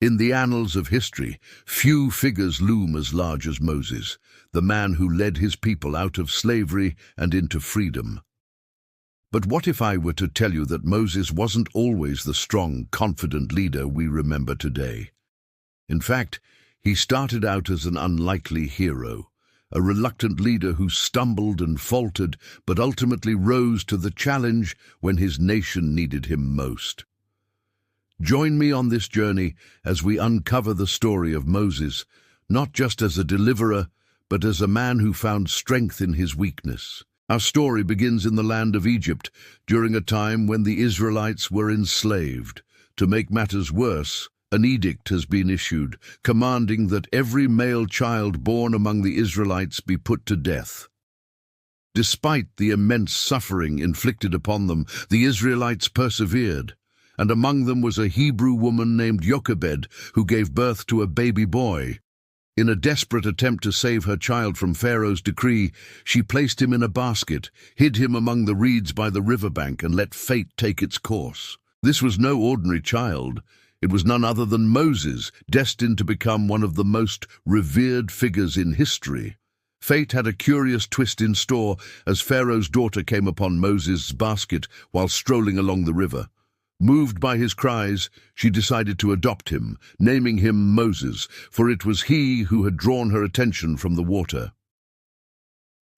In the annals of history, few figures loom as large as Moses, the man who led his people out of slavery and into freedom. But what if I were to tell you that Moses wasn't always the strong, confident leader we remember today? In fact, he started out as an unlikely hero, a reluctant leader who stumbled and faltered, but ultimately rose to the challenge when his nation needed him most. Join me on this journey as we uncover the story of Moses, not just as a deliverer, but as a man who found strength in his weakness. Our story begins in the land of Egypt, during a time when the Israelites were enslaved. To make matters worse, an edict has been issued, commanding that every male child born among the Israelites be put to death. Despite the immense suffering inflicted upon them, the Israelites persevered, and among them was a Hebrew woman named Jochebed, who gave birth to a baby boy. In a desperate attempt to save her child from Pharaoh's decree, she placed him in a basket, hid him among the reeds by the riverbank, and let fate take its course. This was no ordinary child. It was none other than Moses, destined to become one of the most revered figures in history. Fate had a curious twist in store as Pharaoh's daughter came upon Moses' basket while strolling along the river. Moved by his cries, she decided to adopt him, naming him Moses, for it was he who had drawn her attention from the water.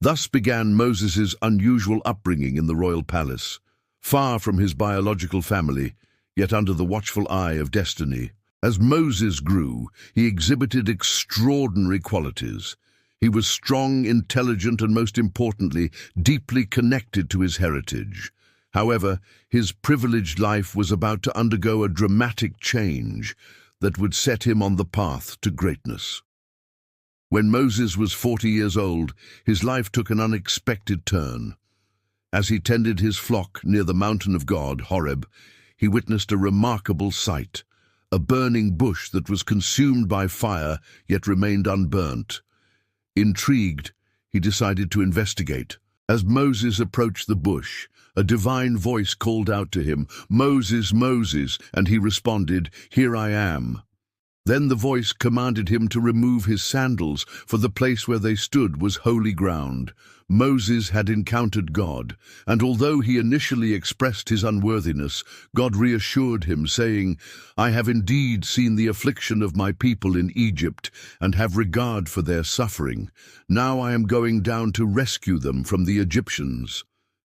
Thus began Moses' unusual upbringing in the royal palace, far from his biological family, yet under the watchful eye of destiny. As Moses grew, he exhibited extraordinary qualities. He was strong, intelligent, and most importantly, deeply connected to his heritage. However, his privileged life was about to undergo a dramatic change that would set him on the path to greatness. When Moses was 40 years old, his life took an unexpected turn. As he tended his flock near the mountain of God, Horeb, he witnessed a remarkable sight, a burning bush that was consumed by fire yet remained unburnt. Intrigued, he decided to investigate. As Moses approached the bush, a divine voice called out to him, "Moses, Moses," and he responded, "Here I am." Then the voice commanded him to remove his sandals, for the place where they stood was holy ground. Moses had encountered God, and although he initially expressed his unworthiness, God reassured him, saying, "I have indeed seen the affliction of my people in Egypt, and have regard for their suffering. Now I am going down to rescue them from the Egyptians,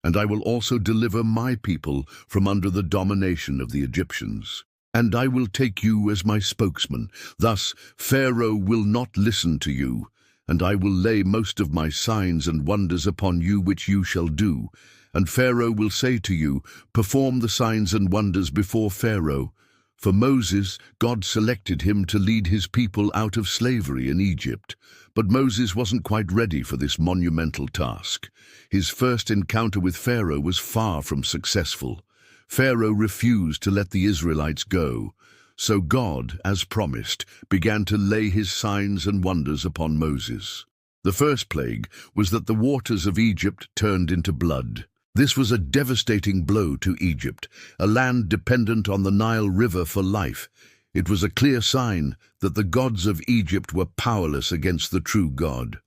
and I will also deliver my people from under the domination of the Egyptians. And I will take you as my spokesman. Thus Pharaoh will not listen to you, and I will lay most of my signs and wonders upon you which you shall do. And Pharaoh will say to you, 'Perform the signs and wonders before Pharaoh.'" For Moses, God selected him to lead his people out of slavery in Egypt. But Moses wasn't quite ready for this monumental task. His first encounter with Pharaoh was far from successful. Pharaoh refused to let the Israelites go. So God, as promised, began to lay his signs and wonders upon Moses. The first plague was that the waters of Egypt turned into blood. This was a devastating blow to Egypt, a land dependent on the Nile River for life. It was a clear sign that the gods of Egypt were powerless against the true God.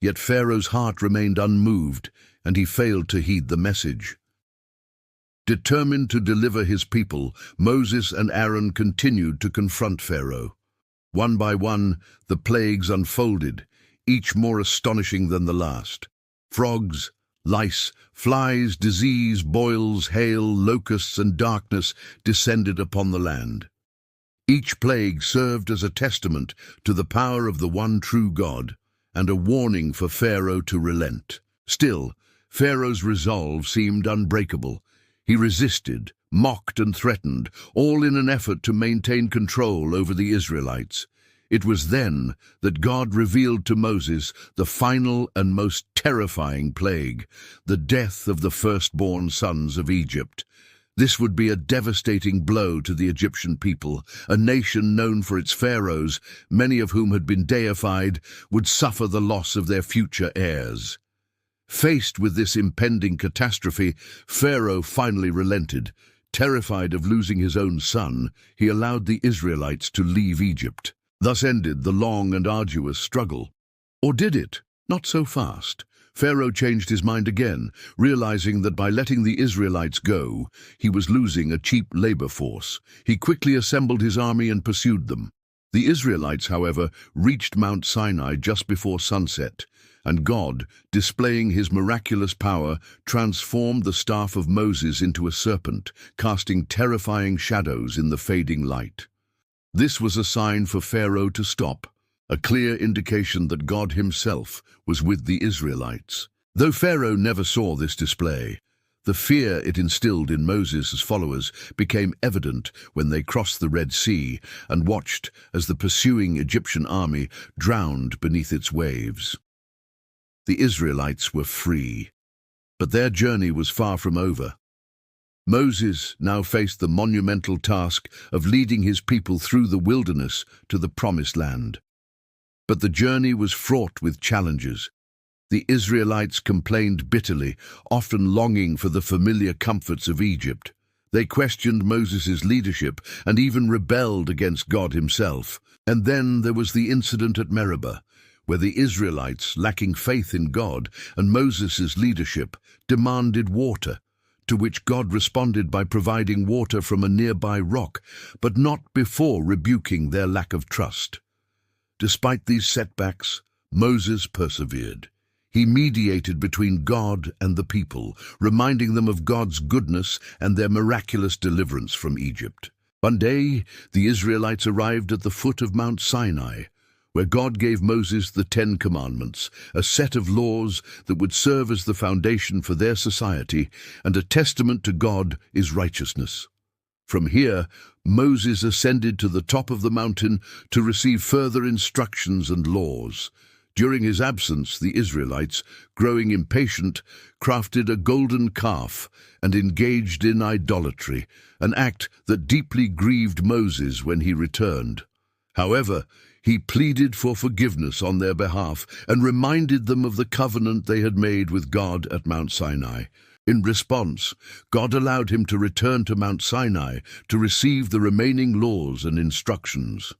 Yet Pharaoh's heart remained unmoved, and he failed to heed the message. Determined to deliver his people, Moses and Aaron continued to confront Pharaoh. One by one, the plagues unfolded, each more astonishing than the last. Frogs, lice, flies, disease, boils, hail, locusts, and darkness descended upon the land. Each plague served as a testament to the power of the one true God, and a warning for Pharaoh to relent. Still, Pharaoh's resolve seemed unbreakable. He resisted, mocked, and threatened, all in an effort to maintain control over the Israelites. It was then that God revealed to Moses the final and most terrifying plague, the death of the firstborn sons of Egypt. This would be a devastating blow to the Egyptian people, a nation known for its pharaohs, many of whom had been deified, would suffer the loss of their future heirs. Faced with this impending catastrophe, Pharaoh finally relented. Terrified of losing his own son, he allowed the Israelites to leave Egypt. Thus ended the long and arduous struggle. Or did it? Not so fast. Pharaoh changed his mind again, realizing that by letting the Israelites go, he was losing a cheap labor force. He quickly assembled his army and pursued them. The Israelites, however, reached Mount Sinai just before sunset, and God, displaying his miraculous power, transformed the staff of Moses into a serpent, casting terrifying shadows in the fading light. This was a sign for Pharaoh to stop, a clear indication that God himself was with the Israelites. Though Pharaoh never saw this display, the fear it instilled in Moses' followers became evident when they crossed the Red Sea and watched as the pursuing Egyptian army drowned beneath its waves. The Israelites were free, but their journey was far from over. Moses now faced the monumental task of leading his people through the wilderness to the Promised Land. But the journey was fraught with challenges. The Israelites complained bitterly, often longing for the familiar comforts of Egypt. They questioned Moses' leadership and even rebelled against God himself. And then there was the incident at Meribah, where the Israelites, lacking faith in God and Moses' leadership, demanded water, to which God responded by providing water from a nearby rock, but not before rebuking their lack of trust. Despite these setbacks, Moses persevered. He mediated between God and the people, reminding them of God's goodness and their miraculous deliverance from Egypt. One day, the Israelites arrived at the foot of Mount Sinai, where God gave Moses the 10 Commandments, a set of laws that would serve as the foundation for their society and a testament to God is righteousness. From here, Moses ascended to the top of the mountain to receive further instructions and laws. During his absence, the Israelites, growing impatient, crafted a golden calf and engaged in idolatry, an act that deeply grieved Moses when he returned. However, he pleaded for forgiveness on their behalf and reminded them of the covenant they had made with God at Mount Sinai. In response, God allowed him to return to Mount Sinai to receive the remaining laws and instructions.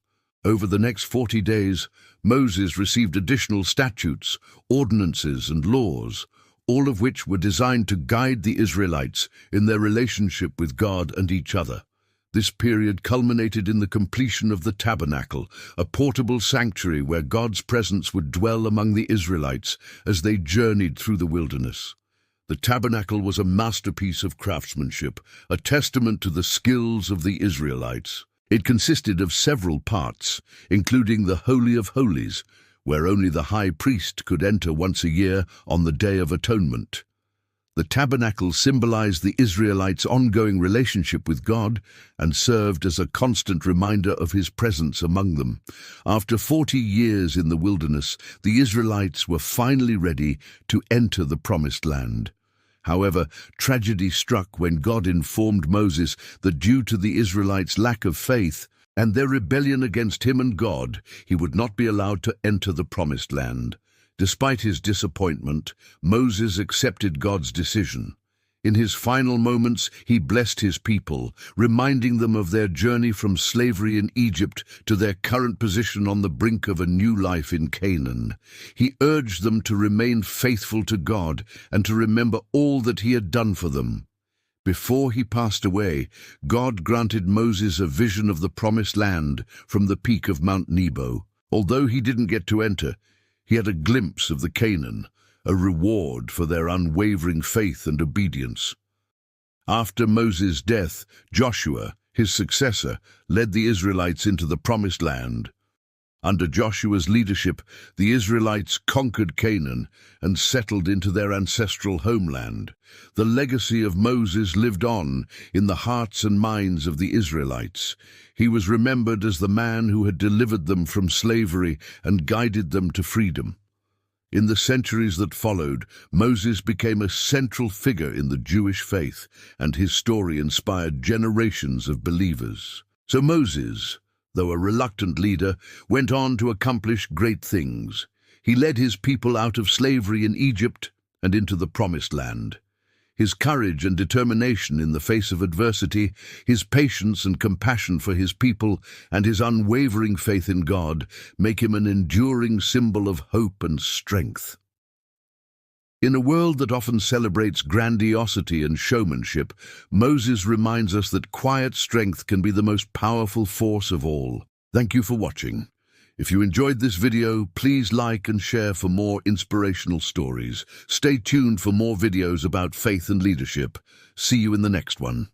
Over the next 40 days, Moses received additional statutes, ordinances, and laws, all of which were designed to guide the Israelites in their relationship with God and each other. This period culminated in the completion of the tabernacle, a portable sanctuary where God's presence would dwell among the Israelites as they journeyed through the wilderness. The tabernacle was a masterpiece of craftsmanship, a testament to the skills of the Israelites. It consisted of several parts, including the Holy of Holies, where only the high priest could enter once a year on the Day of Atonement. The tabernacle symbolized the Israelites' ongoing relationship with God and served as a constant reminder of his presence among them. After 40 years in the wilderness, the Israelites were finally ready to enter the Promised Land. However, tragedy struck when God informed Moses that due to the Israelites' lack of faith and their rebellion against him and God, he would not be allowed to enter the Promised Land. Despite his disappointment, Moses accepted God's decision. In his final moments, he blessed his people, reminding them of their journey from slavery in Egypt to their current position on the brink of a new life in Canaan. He urged them to remain faithful to God and to remember all that he had done for them. Before he passed away, God granted Moses a vision of the Promised Land from the peak of Mount Nebo. Although he didn't get to enter, he had a glimpse of the Canaan, a reward for their unwavering faith and obedience. After Moses' death, Joshua, his successor, led the Israelites into the Promised Land. Under Joshua's leadership, the Israelites conquered Canaan and settled into their ancestral homeland. The legacy of Moses lived on in the hearts and minds of the Israelites. He was remembered as the man who had delivered them from slavery and guided them to freedom. In the centuries that followed, Moses became a central figure in the Jewish faith, and his story inspired generations of believers. So Moses, though a reluctant leader, went on to accomplish great things. He led his people out of slavery in Egypt and into the Promised Land. His courage and determination in the face of adversity, his patience and compassion for his people, and his unwavering faith in God make him an enduring symbol of hope and strength. In a world that often celebrates grandiosity and showmanship, Moses reminds us that quiet strength can be the most powerful force of all. Thank you for watching. If you enjoyed this video, please like and share for more inspirational stories. Stay tuned for more videos about faith and leadership. See you in the next one.